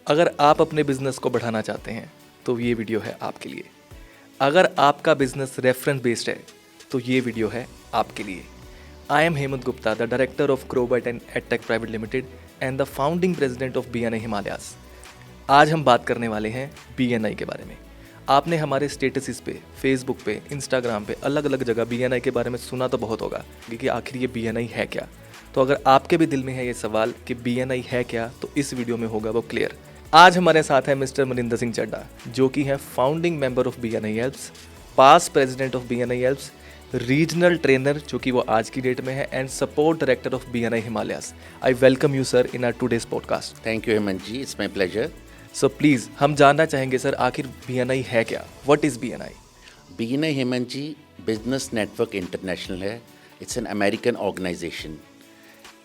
अगर आप अपने बिजनेस को बढ़ाना चाहते हैं तो ये वीडियो है आपके लिए। अगर आपका बिजनेस रेफरेंस बेस्ड है तो ये वीडियो है आपके लिए। I am Hemant Gupta, the director of Grobat and edtech private limited and the founding president of BNI Himalayas. आज हम बात करने वाले हैं BNI के बारे में। आपने हमारे स्टेटसेस पे, फेसबुक पे, इंस्टाग्राम पे अलग अलग जगह BNI के बारे में सुना तो बहुत होगा कि आखिर ये BNI है क्या। तो अगर आपके भी दिल में है ये सवाल कि BNI है क्या, तो इस वीडियो में होगा वो क्लियर। आज हमारे साथ है मिस्टर मनिंदर सिंह चड्ढा, जो कि है founding member of BNI Helps, past president of BNI Helps, regional trainer जो कि वो आज की डेट में है, and support director of BNI Himalayas. I welcome you sir in our today's podcast. Thank you Hemant ji, it's my pleasure. So please हम जानना चाहेंगे सर, आखिर BNI है क्या? What is BNI? BNI Hemant ji business network international है। It's an American organisation.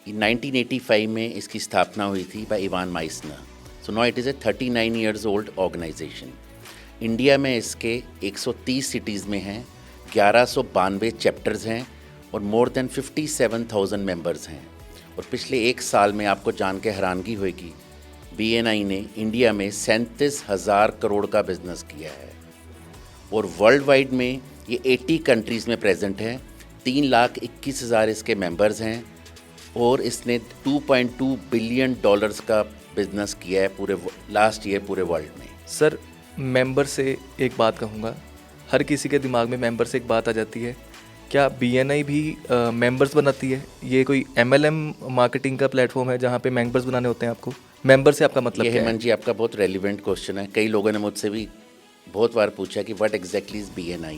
1985 में इसकी स्थापना हुई थी by Ivan Misner. So now it is a 39 years old organisation. India में इसके 130 सिटीज़ में हैं, 1192 चैप्टर्स हैं और मोर देन 57,000 मेंबर्स हैं। और पिछले एक साल में आपको जान के हैरानगी होगी, BNI ने इंडिया में 37,000 करोड़ का बिजनेस किया है और वर्ल्ड वाइड में ये 80 कंट्रीज़ में प्रेजेंट है। 3,21,000 इसके मेंबर्स हैं और इसने $2.2 बिलियन का बिजनेस किया है पूरे लास्ट ईयर पूरे वर्ल्ड में। सर, मेंबर से एक बात कहूँगा, हर किसी के दिमाग में मेंबर से एक बात आ जाती है, क्या BNI भी मेंबर्स बनाती है? ये कोई MLM मार्केटिंग का प्लेटफॉर्म है जहाँ पे मेंबर्स बनाने होते हैं आपको? मेंबर से आपका मतलब क्या है? हेमंत जी, आपका बहुत रेलिवेंट क्वेश्चन है। कई लोगों ने मुझसे भी बहुत बार पूछा कि what exactly is BNI।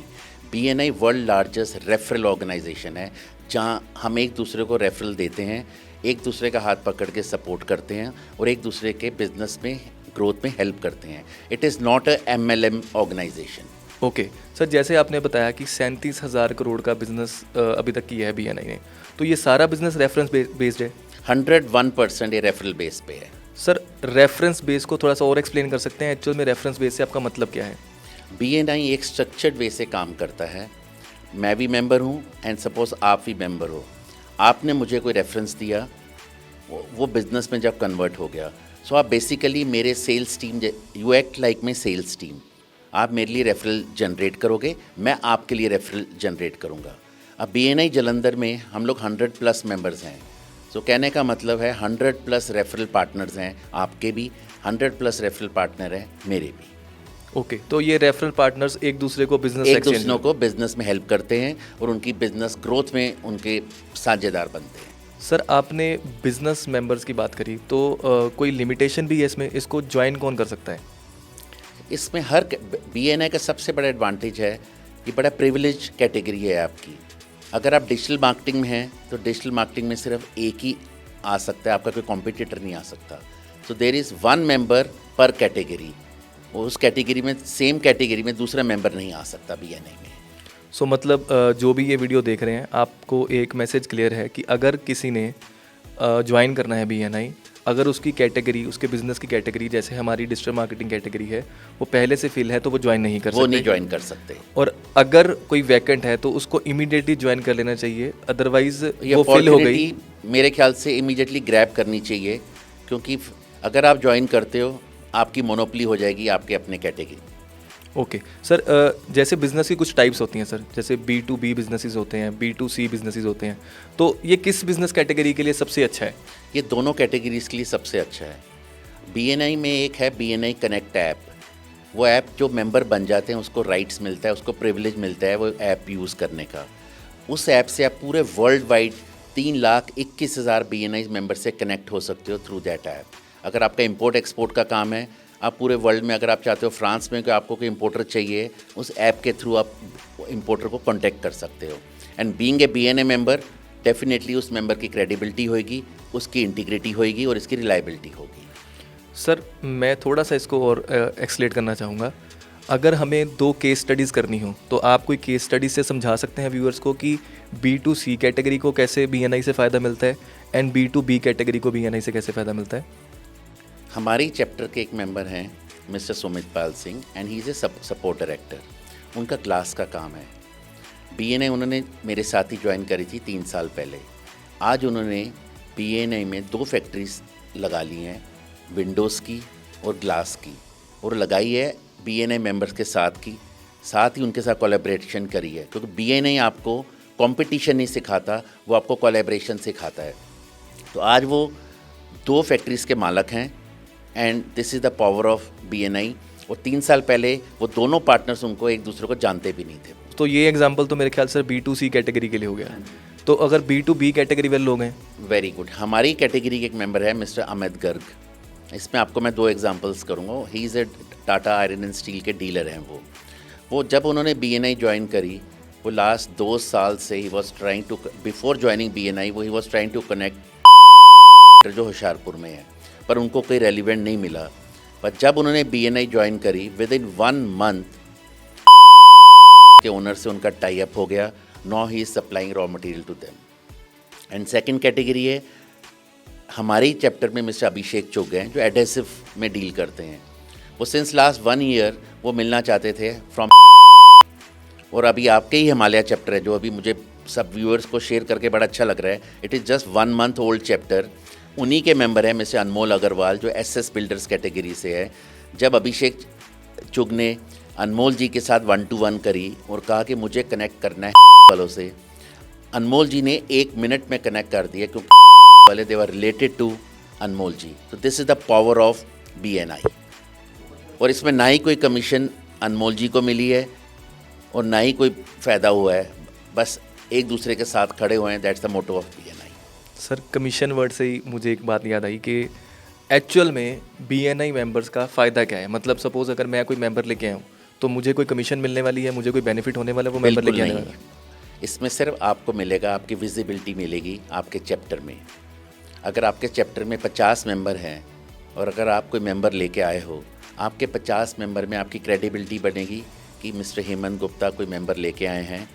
BNI world largest referral organisation है, जहाँ हम एक दूसरे को रेफरल देते हैं, एक दूसरे का हाथ पकड़ के सपोर्ट करते हैं और एक दूसरे के बिजनेस में ग्रोथ में हेल्प करते हैं। It is not a MLM organisation. Okay sir, जैसे आपने बताया कि 37,000 करोड़ का बिजनेस अभी तक किया है BNI ने, तो ये सारा बिजनेस रेफरेंस बेस्ड है? 101% ये रेफरल बेस पे है। सर, रेफरेंस बेस को थोड़ा सा और एक्सप्लेन कर सकते हैं? एक्चुअल में रेफरेंस बेस से आपका मतलब क्या है? BNI एक स्ट्रक्चर्ड वे से काम करता है। मैं भी मेंबर हूँ एंड सपोज आप भी मेंबर हो। आपने मुझे कोई रेफरेंस दिया, वो बिजनेस में जब कन्वर्ट हो गया, सो आप बेसिकली मेरे sales team, you act like my sales team. आप मेरे लिए रेफरल जनरेट करोगे, मैं आपके लिए रेफरल जनरेट करूँगा। अब BNI जलंधर में हम लोग 100+ मेंबर्स हैं। सो कहने का मतलब है 100+ रेफरल पार्टनर्स हैं, आपके भी 100+ रेफरल पार्टनर हैं, मेरे भी। ओके, तो ये रेफरल पार्टनर्स एक दूसरे को बिजनेस एक दूसरों को बिजनेस में हेल्प करते हैं और उनकी बिजनेस ग्रोथ में उनके साझेदार बनते हैं। सर, आपने बिजनेस मेंबर्स की बात करी, तो कोई लिमिटेशन भी है इसमें? इसको ज्वाइन कौन कर सकता है? इसमें हर BNI का सबसे बड़ा एडवांटेज है, ये बड़ा प्रिविलेज कैटेगरी है आपकी। अगर आप डिजिटल मार्केटिंग में हैं तो डिजिटल मार्केटिंग में सिर्फ एक ही आ सकता है, आपका कोई कॉम्पिटिटर नहीं आ सकता। सो देयर इज़ 1 मेंबर पर कैटेगरी। उस कैटेगरी में, सेम कैटेगरी में दूसरा मेंबर नहीं आ सकता BNI में। सो मतलब जो भी ये वीडियो देख रहे हैं, आपको एक मैसेज क्लियर है कि अगर किसी ने ज्वाइन करना है BNI, अगर उसकी कैटेगरी, उसके बिजनेस की कैटेगरी जैसे हमारी डिजिटल मार्केटिंग कैटेगरी है, वो पहले से फिल है तो वो ज्वाइन नहीं कर सकते। वो नहीं ज्वाइन कर सकते। और अगर कोई वैकेंट है तो उसको इमीडिएटली ज्वाइन कर लेना चाहिए, अदरवाइज वो फिल हो गई। मेरे ख्याल से इमीडिएटली ग्रैब करनी चाहिए, क्योंकि अगर आप ज्वाइन करते हो आपकी मोनोपोली हो जाएगी आपके अपने कैटेगरी। ओके सर, जैसे बिजनेस की कुछ टाइप्स होती हैं सर, जैसे B2B बिजनेसेस होते हैं, B2C बिजनेसेस होते हैं, तो ये किस बिजनेस कैटेगरी के लिए सबसे अच्छा है? ये दोनों कैटेगरीज के लिए सबसे अच्छा है। BNI में एक है BNI कनेक्ट ऐप। वो ऐप जो मेंबर बन जाते हैं उसको राइट्स मिलता है, उसको प्रिविलेज मिलता है वो ऐप यूज़ करने का। उस ऐप से आप पूरे वर्ल्ड वाइड 3,21,000 BNI मेंबर से कनेक्ट हो सकते हो थ्रू दैट ऐप। अगर आपका इंपोर्ट एक्सपोर्ट का काम है, आप पूरे वर्ल्ड में, अगर आप चाहते हो फ्रांस में कि आपको कोई इंपोर्टर चाहिए, उस ऐप के थ्रू आप इंपोर्टर को कांटेक्ट कर सकते हो। And being a BNI member, definitely उस मेंबर की क्रेडिबिलिटी होगी, उसकी इंटीग्रिटी होगी और इसकी रिलायबिलिटी होगी। सर, मैं थोड़ा सा इसको और एक्सलेट करना चाहूँगा। अगर हमें 2 केस स्टडीज़ करनी हो तो आप कोई केस स्टडी से समझा सकते हैं व्यूअर्स को कि B2C कैटेगरी को कैसे BNI से फ़ायदा मिलता है एंड B2B कैटेगरी को BNI से कैसे फ़ायदा मिलता है? हमारी चैप्टर के एक मेंबर हैं mister Sumit Pal Singh and he is a support director. उनका क्लास का काम है। BNI उन्होंने मेरे साथ ही ज्वाइन करी थी 3 साल पहले। आज उन्होंने BNI में 2 फैक्ट्रीज लगा ली हैं, विंडोज़ की और ग्लास की, और लगाई है BNI मेंबर्स के साथ की, साथ ही उनके साथ कोलैबोरेशन करी है, क्योंकि BNI आपको कंपटीशन नहीं सिखाता, वो आपको कोलैबोरेशन सिखाता है। तो आज वो 2 फैक्ट्रीज़ के मालक हैं and this is the power of BNI। और 3 साल पहले वो दोनों पार्टनर्स उनको एक दूसरे को जानते भी नहीं थे। तो ये एग्जांपल तो मेरे ख्याल से B2C कैटेगरी के लिए हो गया। तो अगर B2B कैटेगरी वाले लोग हैं, वेरी गुड। हमारी कैटेगरी के एक मेंबर है मिस्टर अमित गर्ग। इसमें आपको मैं 2 एग्जांपल्स करूँगा। He is a Tata iron and steel के डीलर हैं वो जब उन्होंने BNI ज्वाइन करी, वो लास्ट 2 साल से ही was trying to, before joining BNI वो he was trying to connect जो होशियारपुर में है, पर उनको कोई रेलिवेंट नहीं मिला। पर जब उन्होंने BNI ज्वाइन करी, विद इन 1 मंथ के ओनर से उनका टाई अप हो गया। Now he is supplying raw material to them. And second category है हमारे ही चैप्टर में मिस्टर अभिषेक चुग हैं, जो एडेसिव में डील करते हैं। वो सिंस लास्ट 1 ईयर वो मिलना चाहते थे फ्रॉम, और अभी आपके ही हिमालय चैप्टर है जो अभी मुझे सब व्यूअर्स को शेयर करके बड़ा अच्छा लग रहा है। It is just 1 month old chapter. उन्हीं के मेंबर हैं मिस्टर अनमोल अग्रवाल, जो SS बिल्डर्स कैटेगरी से है। जब अभिषेक चुग ने अनमोल जी के साथ 1-to-1 करी और कहा कि मुझे कनेक्ट करना है वालों से, अनमोल जी ने 1 मिनट में कनेक्ट कर दिया, क्योंकि वाले दे वर रिलेटेड टू अनमोल जी। तो this is the power of BNI। और इसमें ना ही कोई कमीशन अनमोल जी को मिली है और ना ही कोई फ़ायदा हुआ है, बस एक दूसरे के साथ खड़े हुए हैं। That's the motto of BNI। Sir commission word से ही मुझे एक बात याद आई कि एक्चुअल में BNI मेंबर्स का फ़ायदा क्या है। मतलब सपोज़ अगर मैं कोई मेंबर लेके आया हूँ तो मुझे कोई कमीशन मिलने वाली है, मुझे कोई बेनिफिट होने वाला है वो मेंबर लेके आने वाला है? इसमें सिर्फ आपको मिलेगा, आपकी विजिबिलिटी मिलेगी आपके चैप्टर में। अगर आपके चैप्टर में 50 मेंबर हैं और अगर आप कोई मेंबर लेके आए हो, आपके 50 मेंबर में आपकी क्रेडिबिलिटी बनेगी कि मिस्टर हेमंत गुप्ता कोई मेंबर लेके आए हैं।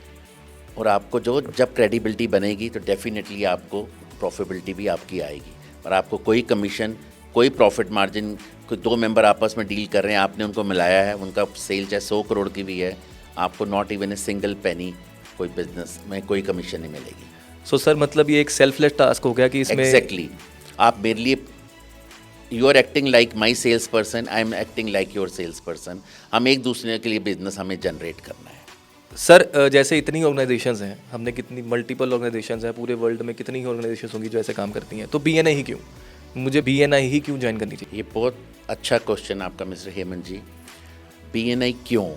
और आपको जब क्रेडिबिलिटी बनेगी तो डेफिनेटली आपको प्रॉफिटेबिलिटी भी आपकी आएगी। और आपको कोई कमीशन, कोई प्रॉफिट मार्जिन, कोई 2 मेंबर आपस में डील कर रहे हैं, आपने उनको मिलाया है, उनका सेल चाहे 100 करोड़ की भी है, आपको not even a single penny कोई बिजनेस में कोई कमीशन नहीं मिलेगी। सो सर मतलब ये एक सेल्फलेस टास्क हो गया कि इसमें एग्जैक्टली आप मेरे लिए, you are acting like my sales person, I am acting like your sales person. हम एक दूसरे के लिए बिजनेस हमें जनरेट करना है। सर जैसे इतनी ऑर्गेनाइजेशंस हैं, हमने कितनी मल्टीपल ऑर्गेनाइजेशंस हैं पूरे वर्ल्ड में, कितनी ही ऑर्गेनाइजेशंस होंगी जो ऐसे काम करती हैं, तो BNI ही क्यों, मुझे BNI ही क्यों ज्वाइन करनी चाहिए? ये बहुत अच्छा क्वेश्चन आपका मिस्टर हेमंत जी। BNI क्यों?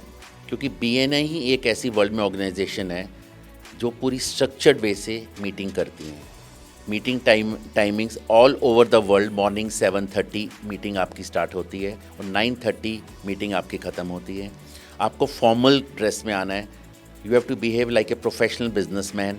क्योंकि BNI ही एक ऐसी वर्ल्ड में ऑर्गेनाइजेशन है जो पूरी स्ट्रक्चर्ड वे से मीटिंग करती हैं। Meeting timings all over the world, morning 7:30 meeting आपकी स्टार्ट होती है और 9:30 मीटिंग आपकी ख़त्म होती है। आपको फॉर्मल ड्रेस में आना है, you have to behave like a professional businessman,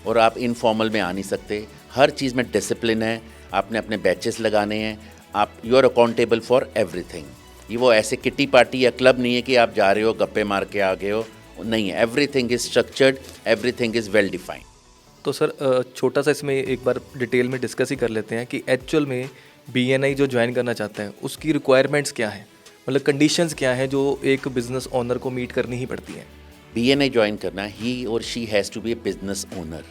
और आप इनफॉर्मल में आ नहीं सकते। हर चीज़ में डिसिप्लिन है, आपने अपने बैचेस लगाने हैं, आप you are accountable for everything. ये वो ऐसे किटी पार्टी या क्लब नहीं है कि आप जा रहे हो गप्पे मार के आ गए हो, नहीं है। Everything is structured, everything is well defined. तो सर छोटा सा इसमें एक बार डिटेल में डिस्कस ही कर लेते हैं कि एक्चुअल में BNI जो ज्वाइन करना चाहता है उसकी रिक्वायरमेंट्स क्या हैं, मतलब कंडीशंस क्या हैं जो एक बिजनेस ओनर को मीट करनी ही पड़ती हैं। BNI ज्वाइन करना, ही और she has to be a business owner.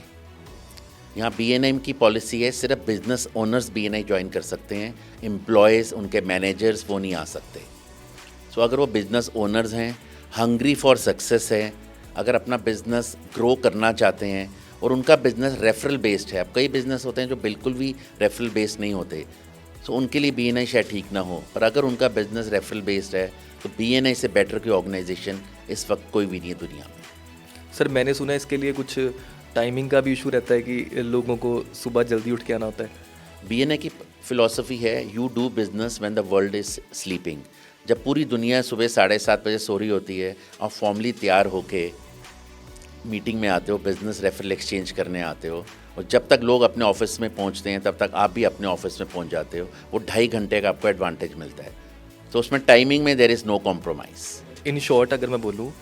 यहाँ BNI की पॉलिसी है सिर्फ बिजनेस ओनर्स BNI ज्वाइन कर सकते हैं, एम्प्लॉयज़, उनके मैनेजर्स वो नहीं आ सकते। सो अगर वो बिजनेस ओनर्स हैं, हंग्री फॉर सक्सेस है, अगर अपना बिजनेस ग्रो करना चाहते हैं और उनका बिजनेस रेफरल बेस्ड है, अब कई बिजनेस होते हैं जो बिल्कुल भी रेफरल बेस्ड नहीं होते, सो उनके लिए BNI शायद ठीक ना हो। पर अगर उनका बिजनेस रेफरल बेस्ड है तो BNI से बेटर कोई ऑर्गेनाइजेशन इस वक्त कोई भी नहीं है दुनिया में। सर मैंने सुना है इसके लिए कुछ टाइमिंग का भी इशू रहता है कि लोगों को सुबह जल्दी उठ के आना होता है। BNI की फ़िलॉसफी है you do business when the world is sleeping. जब पूरी दुनिया सुबह 7:30 बजे सो रही होती है, आप फॉर्मली तैयार होके मीटिंग में आते हो, बिजनेस रेफरल एक्सचेंज करने आते हो, और जब तक लोग अपने ऑफिस में पहुंचते हैं तब तक आप भी अपने ऑफिस में पहुंच जाते हो। वो 2.5 घंटे का आपको एडवांटेज मिलता है। तो उसमें टाइमिंग में there is no compromise. In short अगर मैं बोलूँ,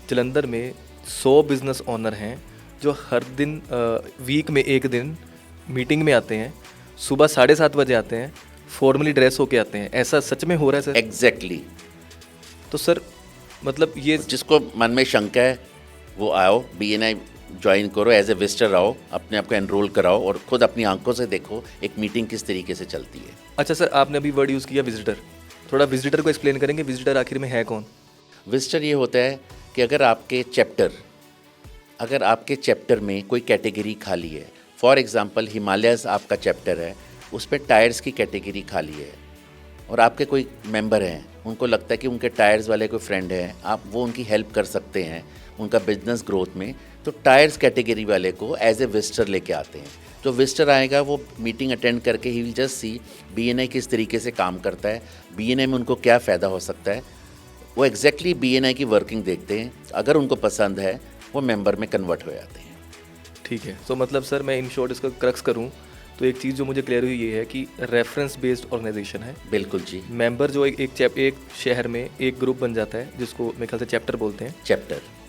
जलंधर में 100 बिजनेस ओनर हैं जो हर दिन वीक में एक दिन मीटिंग में आते हैं, सुबह 7:30 बजे आते हैं, फॉर्मली ड्रेस होके आते हैं। ऐसा सच में हो रहा है सर? एग्जैक्टली। तो सर मतलब ये जिसको मन में शंका है वो आओ, BNI ज्वाइन करो, एज ए विजिटर आओ, अपने आप को एनरोल कराओ और खुद अपनी आंखों से देखो एक मीटिंग किस तरीके से चलती है। अच्छा सर, आपने अभी वर्ड यूज़ किया विजिटर, थोड़ा विजिटर को एक्सप्लेन करेंगे, विजिटर आखिर में है कौन? विजिटर ये होता है कि अगर आपके चैप्टर में कोई कैटेगरी खाली है, फॉर एग्जांपल हिमालयस आपका चैप्टर है, उस पर टायर्स की कैटेगरी खाली है और आपके कोई मेंबर हैं, उनको लगता है कि उनके टायर्स वाले कोई फ्रेंड हैं, आप वो उनकी हेल्प कर सकते हैं उनका बिजनेस ग्रोथ में, तो टायर्स कैटेगरी वाले को एज ए विजिटर लेके आते हैं। जो विजिटर आएगा वो मीटिंग अटेंड करके he will just see BNI किस तरीके से काम करता है, बीएनआई में उनको क्या फ़ायदा हो सकता है, वो एग्जैक्टली बीएनआई की वर्किंग देखते हैं, अगर उनको पसंद है वो मेंबर में कन्वर्ट हो जाते हैं। ठीक है, सो मतलब सर मैं इन शॉर्ट इसका क्रक्स करूं तो एक चीज़ जो मुझे क्लियर हुई ये है कि रेफरेंस बेस्ड ऑर्गेनाइजेशन है। बिल्कुल जी। मेंबर जो एक शहर में एक ग्रुप बन जाता है जिसको मेरे ख्याल से चैप्टर बोलते हैं,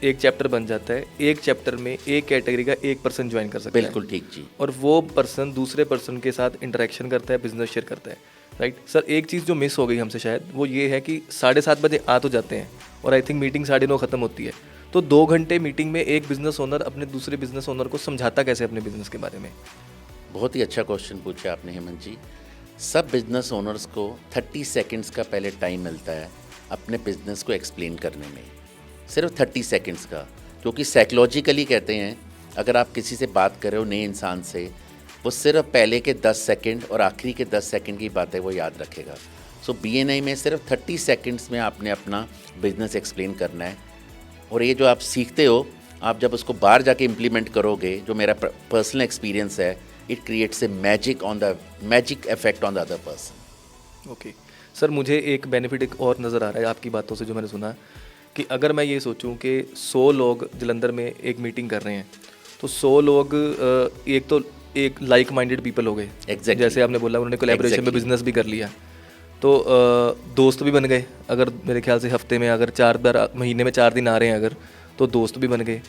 एक चैप्टर बन जाता है, एक चैप्टर में एक कैटेगरी का एक पर्सन ज्वाइन कर सकता है। बिल्कुल ठीक जी। और वो पर्सन दूसरे पर्सन के साथ इंटरेक्शन करता है, बिजनेस शेयर करता है, राइट सर। एक चीज़ जो मिस हो गई हमसे शायद वो ये है कि 7:30 बजे आ तो जाते हैं और आई थिंक मीटिंग 9:30 ख़त्म होती है, तो 2 घंटे मीटिंग में एक बिजनेस ओनर अपने दूसरे बिजनेस ओनर को समझाता कैसे अपने बिजनेस के बारे में? बहुत ही अच्छा क्वेश्चन पूछा आपने हेमंत जी। सब बिजनेस ओनर्स को 30 सेकंड्स का पहले टाइम मिलता है अपने बिजनेस को एक्सप्लेन करने में, सिर्फ 30 सेकंड्स का, क्योंकि साइकोलॉजिकली कहते हैं अगर आप किसी से बात कर रहे हो नए इंसान से, वो सिर्फ पहले के 10 सेकंड और आखिरी के 10 सेकंड की बातें वो याद रखेगा। सो बीएनआई में सिर्फ 30 सेकंड्स में आपने अपना बिजनेस एक्सप्लेन करना है, और ये जो आप सीखते हो आप जब उसको बाहर जाके इम्प्लीमेंट करोगे, जो मेरा पर्सनल एक्सपीरियंस है, it creates a magic effect on the other person. Okay sir, मुझे एक बेनिफिट एक और नज़र आ रहा है आपकी बातों से जो मैंने सुना, कि अगर मैं ये सोचूं कि 100 लोग जलंधर में एक मीटिंग कर रहे हैं तो 100 लोग एक लाइक माइंडेड पीपल हो गए। Exactly. जैसे आपने बोला उन्होंने कोलैबोरेशन में बिजनेस भी कर लिया, तो दोस्त भी बन गए। अगर मेरे ख्याल से हफ्ते में अगर 4 बार, महीने में 4 दिन आ रहे हैं अगर, तो दोस्त भी बन गए,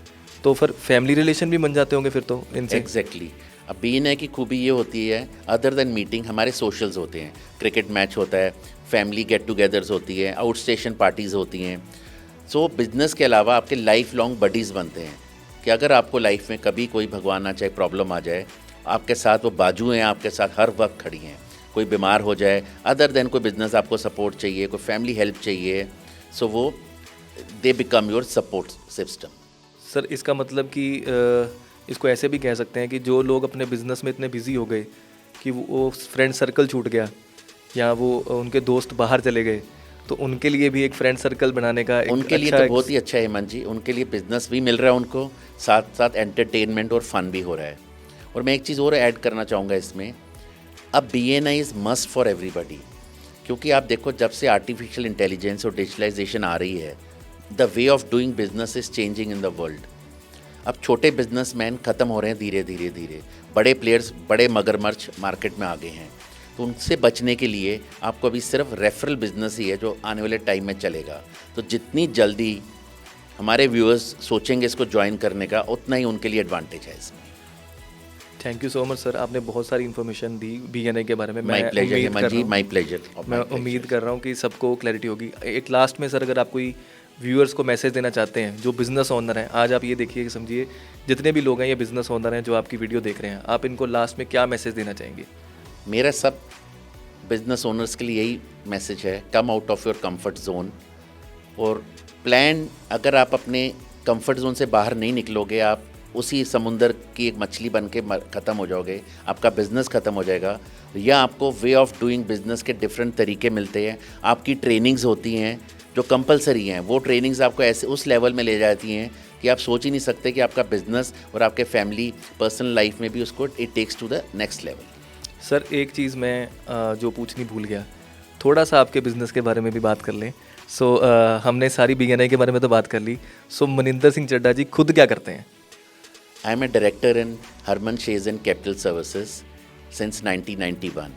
तो फिर फैमिली रिलेशन भी बन जाते होंगे फिर तो इनसे। एग्जैक्टली। अब बीएनआई की खूबी ये होती है, अदर देन मीटिंग हमारे सोशल्स होते हैं, क्रिकेट मैच होता है, फैमिली गेट टुगेदर्स होती है, आउट स्टेशन पार्टीज़ होती हैं। सो बिजनेस के अलावा आपके लाइफ लॉन्ग बडीज़ बनते हैं कि अगर आपको लाइफ में कभी कोई भगवान ना चाहे प्रॉब्लम आ जाए, आपके साथ वो बाजू हैं, आपके साथ हर वक्त खड़ी हैं। कोई बीमार हो जाए, अदर देन कोई बिज़नेस आपको सपोर्ट चाहिए, कोई फैमिली हेल्प चाहिए, सो वो they become your support system. Sir इसका मतलब कि इसको ऐसे भी कह सकते हैं कि जो लोग अपने बिजनेस में इतने बिजी हो गए कि वो फ्रेंड सर्कल छूट गया या वो उनके दोस्त बाहर चले गए, तो उनके लिए भी एक फ्रेंड सर्कल बनाने का एक उनके लिए तो बहुत ही अच्छा है हेमंत जी। उनके लिए बिजनेस भी मिल रहा है उनको, साथ साथ एंटरटेनमेंट और फन भी हो रहा है। और मैं एक चीज़ और ऐड करना चाहूँगा इसमें, अब BNI is must for everybody, क्योंकि आप देखो जब से आर्टिफिशियल इंटेलिजेंस और डिजिटलाइजेशन आ रही है, the way of doing business is changing in the world. अब छोटे बिजनेसमैन ख़त्म हो रहे हैं धीरे धीरे धीरे, बड़े प्लेयर्स, बड़े मगरमच्छ मार्केट में आ गए हैं, तो उनसे बचने के लिए आपको अभी सिर्फ रेफरल बिजनेस ही है जो आने वाले टाइम में चलेगा। तो जितनी जल्दी हमारे व्यूअर्स सोचेंगे इसको ज्वाइन करने का, उतना ही उनके लिए एडवांटेज है इसमें। Thank you so much sir, आपने बहुत सारी इन्फॉर्मेशन दी बीएनआई के बारे में। My pleasure Hemant ji, my pleasure. मैं उम्मीद कर रहा हूँ कि सबको क्लैरिटी होगी। एक लास्ट में सर, अगर आप कोई व्यूअर्स को मैसेज देना चाहते हैं जो बिज़नेस ओनर हैं, आज आप ये देखिए कि समझिए जितने भी लोग हैं ये बिज़नेस ओनर हैं जो आपकी वीडियो देख रहे हैं, आप इनको लास्ट में क्या मैसेज देना चाहेंगे? मेरा सब बिजनेस ओनर्स के लिए यही मैसेज है, come out of your comfort zone और प्लान। अगर आप अपने कंफर्ट जोन से बाहर नहीं निकलोगे, आप उसी समुंदर की एक मछली बन के ख़त्म हो जाओगे, आपका बिज़नेस ख़त्म हो जाएगा। या आपको वे ऑफ डूइंग बिज़नेस के डिफरेंट तरीके मिलते हैं, आपकी ट्रेनिंग्स होती हैं जो कंपलसरी हैं, वो ट्रेनिंग्स आपको ऐसे उस लेवल में ले जाती हैं कि आप सोच ही नहीं सकते कि आपका बिज़नेस और आपके फैमिली पर्सनल लाइफ में भी उसको it takes to the next level. Sir एक चीज़ मैं जो पूछनी भूल गया, थोड़ा सा आपके बिज़नेस के बारे में भी बात कर लें। सो हमने सारी बीएनआई के बारे में तो बात कर ली, सो मनिंदर सिंह चड्ढा जी खुद क्या करते हैं? I am a director in Harman शेज and capital services since 1991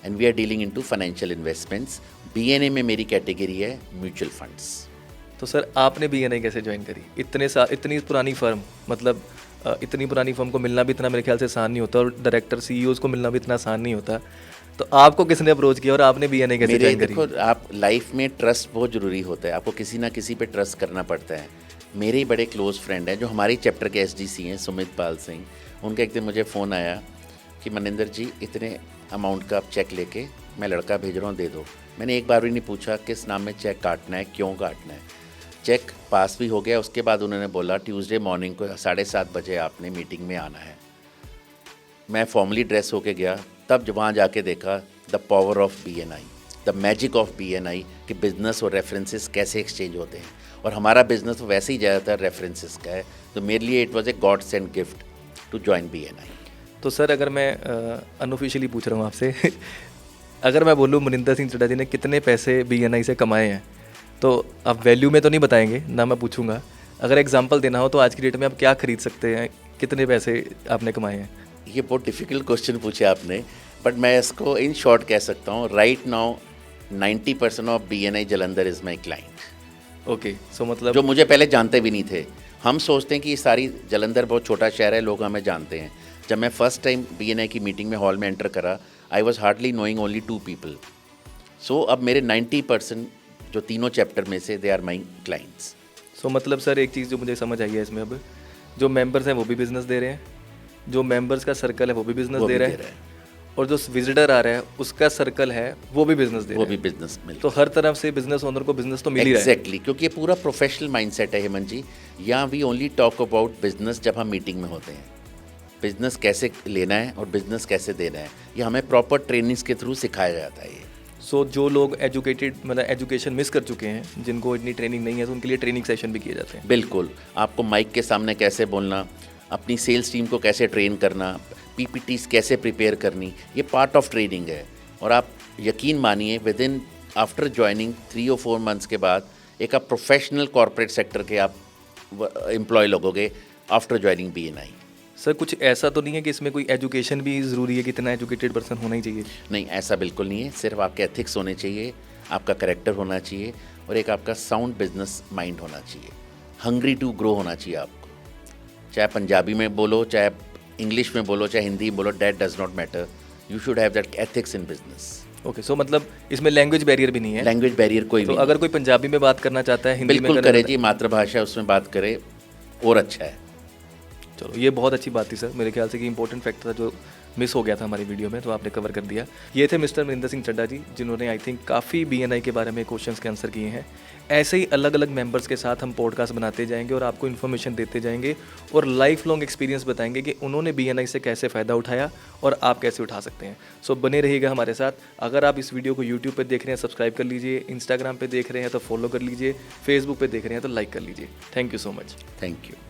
and we are dealing into financial investments. BNA में मेरी कैटेगरी है म्यूचुअल फंड्स। तो सर आपने बीएनआई कैसे ज्वाइन करी? इतनी पुरानी फर्म, मतलब इतनी पुरानी फर्म को मिलना भी इतना मेरे ख्याल से आसान नहीं होता, और डायरेक्टर सीईओज़ को मिलना भी इतना आसान नहीं होता, तो आपको किसने अप्रोच किया और आपने बीएनआई कैसे ज्वाइन करी? देखो, आप लाइफ में ट्रस्ट बहुत ज़रूरी होता है, आपको किसी ना किसी पे ट्रस्ट करना पड़ता है। मेरे ही बड़े क्लोज फ्रेंड हैं जो हमारे चैप्टर के एसडीसी हैं, सुमित पाल सिंह। उनका एक दिन मुझे फ़ोन आया कि मनिंदर जी इतने अमाउंट का आप चेक लेके मैं लड़का भेज रहा हूँ, दे दो। मैंने एक बार भी नहीं पूछा किस नाम में चेक काटना है, क्यों काटना है। चेक पास भी हो गया, उसके बाद उन्होंने बोला ट्यूसडे मॉर्निंग को 7:30 बजे आपने मीटिंग में आना है। मैं फॉर्मली ड्रेस होके गया, तब जब वहाँ जाके देखा the power of BNI, the magic of BNI कि बिज़नेस और रेफरेंसेस कैसे एक्सचेंज होते हैं, और हमारा बिज़नेस तो वैसे ही ज़्यादातर रेफरेंसेस का है। तो मेरे लिए it was a god sent gift to join BNI। तो सर अगर मैं अनऑफिशियली पूछ रहा हूँ आपसे अगर मैं बोलूँ मनिंदर सिंह चड्ढा जी ने कितने पैसे BNI से कमाए हैं, तो आप वैल्यू में तो नहीं बताएंगे ना, मैं पूछूंगा अगर एग्जांपल देना हो तो आज की डेट में आप क्या खरीद सकते हैं, कितने पैसे आपने कमाए हैं? ये बहुत डिफ़िकल्ट क्वेश्चन पूछे आपने, बट मैं इसको इन शॉर्ट कह सकता हूँ। Right now 90% of BNI Jalandhar is my client. Okay, so मतलब जो मुझे पहले जानते भी नहीं थे। हम सोचते हैं कि ये सारी जलंधर बहुत छोटा शहर है, लोग हमें जानते हैं। जब मैं फर्स्ट टाइम BNI की मीटिंग में हॉल में एंटर करा, I was hardly knowing only 2 people. So अब मेरे 90% जो तीनों चैप्टर में से दे आर माई क्लाइंट्स। सो मतलब सर एक चीज़ जो मुझे समझ आई है इसमें, अब जो मेंबर्स हैं वो भी बिज़नेस दे रहे हैं, जो मेंबर्स का सर्कल है वो भी बिज़नेस दे रहा है, और जो विजिटर आ रहा है उसका सर्कल है वो भी बिज़नेस दे रहा है, वो भी बिजनेस मिल। तो हर तरफ से बिज़नेस ओनर को बिज़नेस तो मिल ही रहा है। एग्जैक्टली, क्योंकि ये पूरा प्रोफेशनल माइंडसेट है हेमंत जी। यहाँ we only talk about business जब हम मीटिंग में होते हैं। बिजनेस कैसे लेना है और बिजनेस कैसे देना है, ये हमें प्रॉपर ट्रेनिंग्स के थ्रू सिखाया जाता है। ये सो जो लोग एजुकेटेड मतलब एजुकेशन मिस कर चुके हैं, जिनको इतनी ट्रेनिंग नहीं है, तो उनके लिए ट्रेनिंग सेशन भी किए जाते हैं। बिल्कुल, आपको माइक के सामने कैसे बोलना, अपनी सेल्स टीम को कैसे ट्रेन करना, PPTs कैसे प्रिपेयर करनी, ये पार्ट ऑफ ट्रेनिंग है। और आप यकीन मानिए विद इन आफ्टर ज्वाइनिंग 3 और 4 मंथ्स के बाद एक आप प्रोफेशनल कॉर्पोरेट सेक्टर के आप एम्प्लॉय लगोगे आफ्टर ज्वाइनिंग BNI। सर कुछ ऐसा तो नहीं है कि इसमें कोई एजुकेशन भी ज़रूरी है कि इतना एजुकेटेड पर्सन होना ही चाहिए? नहीं, ऐसा बिल्कुल नहीं है। सिर्फ आपके एथिक्स होने चाहिए, आपका करेक्टर होना चाहिए, और एक आपका साउंड बिजनेस माइंड होना चाहिए। हंग्री टू ग्रो होना चाहिए आपको। चाहे पंजाबी में बोलो, चाहे इंग्लिश में बोलो, चाहे हिंदी में बोलो, that does not matter. You should have that ethics in business. Okay, so मतलब इसमें लैंग्वेज बैरियर भी नहीं है? लैंग्वेज बैरियर कोई तो भी अगर कोई पंजाबी में बात करना चाहता है, हिंदी में बिल्कुल करे जी, मातृभाषा उसमें बात करे और अच्छा है। चलो ये बहुत अच्छी बात थी सर, मेरे ख्याल से कि इंपॉर्टेंट फैक्टर था जो मिस हो गया था हमारी वीडियो में, तो आपने कवर कर दिया। ये थे मिस्टर मनिंदर सिंह चड्ढा जी, जिन्होंने आई थिंक काफ़ी BNI के बारे में क्वेश्चंस के आंसर किए हैं। ऐसे ही अलग अलग मेंबर्स के साथ हम पॉडकास्ट बनाते जाएंगे और आपको इन्फॉर्मेशन देते जाएंगे और लाइफ लॉन्ग एक्सपीरियंस बताएंगे कि उन्होंने BNI से कैसे फ़ायदा उठाया और आप कैसे उठा सकते हैं। सो बने रहिएगा हमारे साथ। अगर आप इस वीडियो को यूट्यूब पर देख रहे हैं सब्सक्राइब कर लीजिए, इंस्टाग्राम पर देख रहे हैं तो फॉलो कर लीजिए, फेसबुक पर देख रहे हैं तो लाइक कर लीजिए। Thank you so much. Thank you.